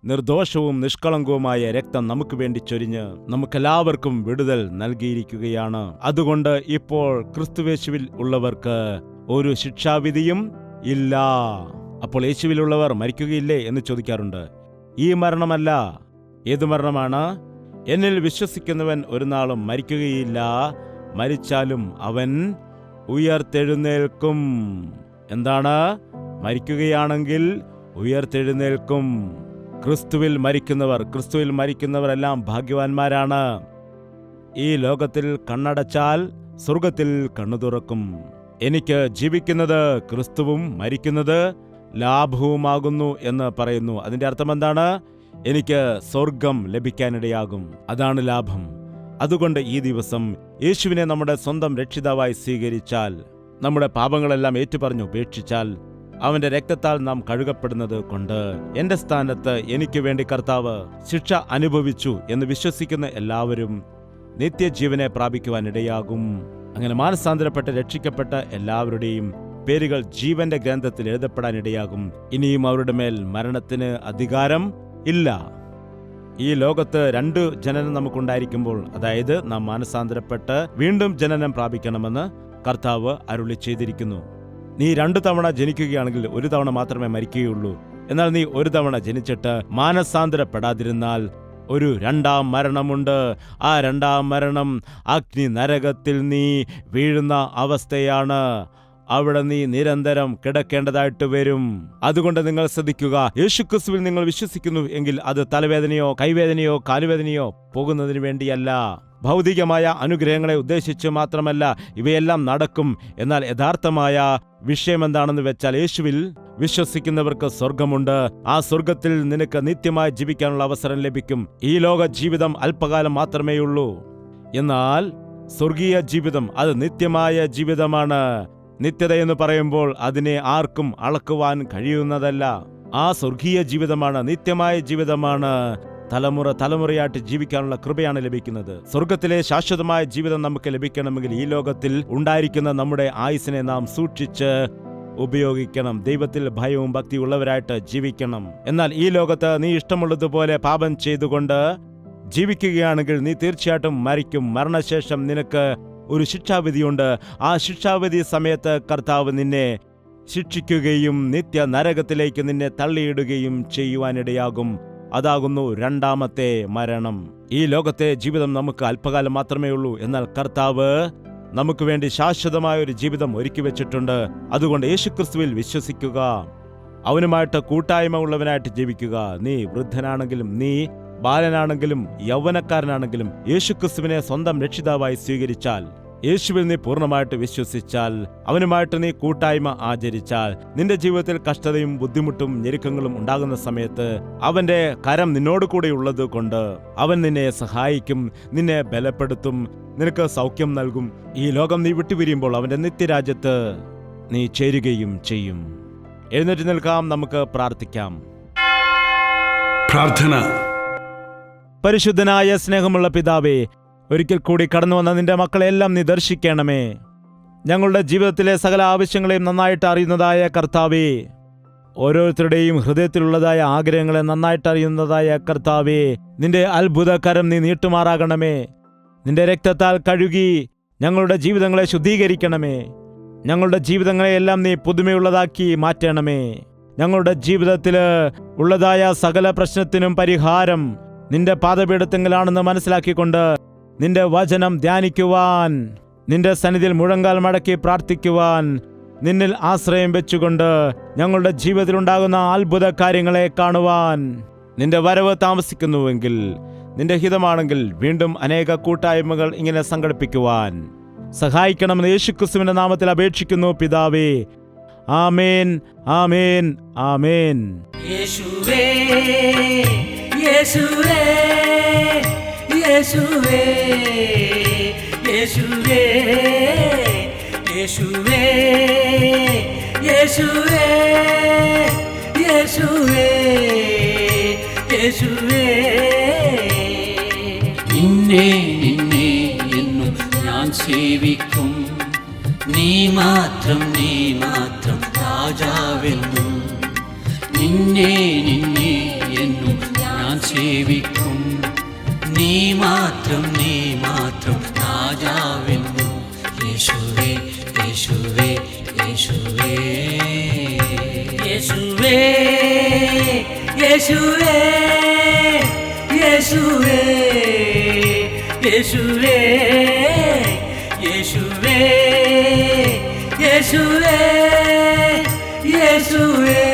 നിർദോഷവും നിഷ്കളങ്കവുമായ രക്തം നമുക്ക് വേണ്ടി ചൊരിഞ്ഞ് നമുക്കെല്ലാവർക്കും വിടുതൽ നൽകിയിരിക്കുകയാണ്. അതുകൊണ്ട് ഇപ്പോൾ ക്രിസ്തുയേശുവിൽ ഉള്ളവർക്ക് ഒരു ശിക്ഷാവിധിയും ഇല്ല. അപ്പോൾ യേശുവിലുള്ളവർ മരിക്കുകയില്ലേ എന്ന് ചോദിക്കാറുണ്ട്. ഈ മരണമല്ല. ഏതു മരണമാണ്? എന്നിൽ വിശ്വസിക്കുന്നവൻ ഒരു നാളും മരിക്കുകയില്ല, മരിച്ചാലും അവൻ ഉയർത്തെഴുന്നേൽക്കും. എന്താണ്? മരിക്കുകയാണെങ്കിൽ ഉയർത്തെഴുന്നേൽക്കും. ക്രിസ്തുവിൽ മരിക്കുന്നവരെല്ലാം ഭാഗ്യവാന്മാരാണ്. ഈ ലോകത്തിൽ കണ്ണടച്ചാൽ സ്വർഗത്തിൽ കണ്ണു തുറക്കും. എനിക്ക് ജീവിക്കുന്നത് ക്രിസ്തുവും മരിക്കുന്നത് ലാഭവുമാകുന്നു എന്ന് പറയുന്നു. അതിന്റെ അർത്ഥം എന്താണ്? എനിക്ക് സ്വർഗം ലഭിക്കാനിടയാകും. അതാണ് ലാഭം. അതുകൊണ്ട് ഈ ദിവസം യേശുവിനെ നമ്മുടെ സ്വന്തം രക്ഷിതാവായി സ്വീകരിച്ചാൽ, നമ്മുടെ പാപങ്ങളെല്ലാം ഏറ്റുപറഞ്ഞ് ഉപേക്ഷിച്ചാൽ, അവന്റെ രക്തത്താൽ നാം കഴുകപ്പെടുന്നത് കൊണ്ട് എന്റെ സ്ഥാനത്ത് എനിക്ക് വേണ്ടി കർത്താവ് ശിക്ഷ അനുഭവിച്ചു എന്ന് വിശ്വസിക്കുന്ന എല്ലാവരും നിത്യജീവനെ പ്രാപിക്കുവാനിടയാകും. അങ്ങനെ മാനസാന്തരപ്പെട്ട് രക്ഷിക്കപ്പെട്ട എല്ലാവരുടെയും പേരുകൾ ജീവന്റെ ഗ്രന്ഥത്തിൽ എഴുതപ്പെടാനിടയാകും. ഇനിയും അവരുടെ മേൽ മരണത്തിന് അധികാരം ഇല്ല. ഈ ലോകത്ത് 2 ജനനം നമുക്കുണ്ടായിരിക്കുമ്പോൾ, അതായത് നാം മാനസാന്തരപ്പെട്ട് വീണ്ടും ജനനം പ്രാപിക്കണമെന്ന് കർത്താവ് അരുളി ചെയ്തിരിക്കുന്നു. നീ 2 തവണ ജനിക്കുകയാണെങ്കിൽ 1 തവണ മാത്രമേ മരിക്കുകയുള്ളൂ. എന്നാൽ നീ 1 തവണ ജനിച്ചിട്ട് മാനസാന്തരപ്പെടാതിരുന്നാൽ ഒരു 2ാം മരണമുണ്ട്. ആ 2ാം മരണം അഗ്നി നരകത്തിൽ നീ വീഴുന്ന അവസ്ഥയാണ്. അവിടെ നീ നിരന്തരം കിടക്കേണ്ടതായിട്ട് വരും. അതുകൊണ്ട് നിങ്ങൾ ശ്രദ്ധിക്കുക. യേശുക്രിസ്തുവിൽ നിങ്ങൾ വിശ്വസിക്കുന്നു എങ്കിൽ അത് തലവേദനയോ കൈവേദനയോ കാലുവേദനയോ പോകുന്നതിന് വേണ്ടിയല്ല. ഭൗതികമായ അനുഗ്രഹങ്ങളെ ഉദ്ദേശിച്ച് മാത്രമല്ല ഇവയെല്ലാം നടക്കും. എന്നാൽ യഥാർത്ഥമായ വിഷയം എന്താണെന്ന് വെച്ചാൽ, യേശുവിൽ വിശ്വസിക്കുന്നവർക്ക് സ്വർഗമുണ്ട്. ആ സ്വർഗത്തിൽ നിനക്ക് നിത്യമായി ജീവിക്കാനുള്ള അവസരം ലഭിക്കും. ഈ ലോക ജീവിതം അല്പകാലം മാത്രമേയുള്ളൂ. എന്നാൽ സ്വർഗീയ ജീവിതം അത് നിത്യമായ ജീവിതമാണ്. നിത്യതയെന്ന് പറയുമ്പോൾ അതിനെ ആർക്കും അളക്കുവാൻ കഴിയുന്നതല്ല. ആ സ്വർഗീയ ജീവിതമാണ്, നിത്യമായ ജീവിതമാണ്. തലമുറയായിട്ട് ജീവിക്കാനുള്ള കൃപയാണ് ലഭിക്കുന്നത്. സ്വർഗത്തിലെ ശാശ്വതമായ ജീവിതം നമുക്ക് ലഭിക്കണമെങ്കിൽ ഈ ലോകത്തിൽ ഉണ്ടായിരിക്കുന്ന നമ്മുടെ ആയുസ്സിനെ നാം സൂക്ഷിച്ച് ഉപയോഗിക്കണം. ദൈവത്തിൽ ഭയവും ഭക്തിയും ഉള്ളവരായിട്ട് ജീവിക്കണം. എന്നാൽ ഈ ലോകത്ത് നീ ഇഷ്ടമുള്ളതുപോലെ പാപം ചെയ്തുകൊണ്ട് ജീവിക്കുകയാണെങ്കിൽ നീ തീർച്ചയായിട്ടും മരിക്കും. മരണശേഷം നിനക്ക് ഒരു ശിക്ഷാവിധിയുണ്ട്. ആ ശിക്ഷാവിധി സമയത്ത് കർത്താവ് നിന്നെ ശിക്ഷിക്കുകയും നിത്യ നരകത്തിലേക്ക് നിന്നെ തള്ളിയിടുകയും ചെയ്യുവാനിടയാകും. അതാകുന്നു 2ാമത്തെ മരണം. ഈ ലോകത്തെ ജീവിതം നമുക്ക് അല്പകാലം മാത്രമേ ഉള്ളൂ. എന്നാൽ കർത്താവ് നമുക്ക് വേണ്ടി ശാശ്വതമായ ഒരു ജീവിതം ഒരുക്കി വെച്ചിട്ടുണ്ട്. അതുകൊണ്ട് യേശുക്രിസ്തുവിൽ വിശ്വസിക്കുക, അവനുമായിട്ട് കൂട്ടായ്മ ഉള്ളവനായിട്ട് ജീവിക്കുക. നീ വൃദ്ധനാണെങ്കിലും നീ ബാലനാണെങ്കിലും യൗവനക്കാരനാണെങ്കിലും യേശുക്രിസ്തുവിനെ സ്വന്തം രക്ഷിതാവായി സ്വീകരിച്ചാൽ, യേശുവിൽ നീ പൂർണ്ണമായിട്ട് വിശ്വസിച്ചാൽ, അവനുമായിട്ട് നീ കൂട്ടായ്മ ആചരിച്ചാൽ, നിന്റെ ജീവിതത്തിൽ കഷ്ടതയും ബുദ്ധിമുട്ടും ഞെരുക്കങ്ങളും ഉണ്ടാകുന്ന സമയത്ത് അവന്റെ കരം നിന്നോട് കൂടെ ഉള്ളത് കൊണ്ട് അവൻ നിന്നെ സഹായിക്കും, നിന്നെ ബലപ്പെടുത്തും, നിനക്ക് സൗഖ്യം നൽകും. ഈ ലോകം നീ വിട്ടുപിരിയുമ്പോൾ അവന്റെ നിത്യരാജ്യത്ത് നീ ചേരുകയും ചെയ്യും. എഴുന്നേറ്റ് നിൽക്കാം, നമുക്ക് പ്രാർത്ഥിക്കാം. പ്രാർത്ഥന. പരിശുദ്ധനായ സ്നേഹമുള്ള പിതാവേ, ഒരിക്കൽ കൂടി കടന്നു വന്ന നിന്റെ മക്കളെല്ലാം നീ ദർശിക്കണമേ. ഞങ്ങളുടെ ജീവിതത്തിലെ സകല ആവശ്യങ്ങളെയും നന്നായിട്ട് അറിയുന്നതായ കർത്താവേ, ഓരോരുത്തരുടെയും ഹൃദയത്തിലുള്ളതായ ആഗ്രഹങ്ങളെ നന്നായിട്ട് അറിയുന്നതായ കർത്താവേ, നിന്റെ അത്ഭുത കരം നീ നീട്ടുമാറാകണമേ. നിന്റെ രക്തത്താൽ കഴുകി ഞങ്ങളുടെ ജീവിതങ്ങളെ ശുദ്ധീകരിക്കണമേ. ഞങ്ങളുടെ ജീവിതങ്ങളെയെല്ലാം നീ പുതുമയുള്ളതാക്കി മാറ്റണമേ. ഞങ്ങളുടെ ജീവിതത്തിൽ ഉള്ളതായ സകല പ്രശ്നത്തിനും പരിഹാരം നിന്റെ പാദപീഠത്തിലാണെന്ന് മനസ്സിലാക്കിക്കൊണ്ട് നിന്റെ വചനം ധ്യാനിക്കുവാൻ, നിന്റെ സന്നിധിയിൽ മുഴങ്കാൽ മടക്കി പ്രാർത്ഥിക്കുവാൻ, നിന്നിൽ ആശ്രയം വെച്ചുകൊണ്ട് ഞങ്ങളുടെ ജീവിതത്തിലുണ്ടാകുന്ന അത്ഭുത കാര്യങ്ങളെ കാണുവാൻ, നിന്റെ വരവ് താമസിക്കുന്നുവെങ്കിൽ, നിന്റെ ഹിതമാണെങ്കിൽ വീണ്ടും അനേക കൂട്ടായ്മകൾ ഇങ്ങനെ സംഘടിപ്പിക്കുവാൻ സഹായിക്കണമെന്ന് യേശുക്രിസ്തുവിന്റെ നാമത്തിൽ അപേക്ഷിക്കുന്നു പിതാവേ. ആമേൻ, ആമേൻ, ആമേൻ. യേശുവേ, യേശുവേ, യേശുവേ, യേശുവേ, യേശുവേ, യേശുവേ യേശുവേ യേശുവേ. നിന്നെ നിന്നെ എന്നും ഞാൻ സേവിക്കും, നീ മാത്രം രാജാവെന്നും. നിന്നെ നിന്നെ എന്നും ഞാൻ സേവിക്കും, നീ മാത്രം രാജാവെന്നും. യേശുവേ യേശുവേ യേശുവേ യേശുവേ യേശുവേ യേശുവേ യേശുവേ യേശുവേ യേശുവേ യേശുവേ.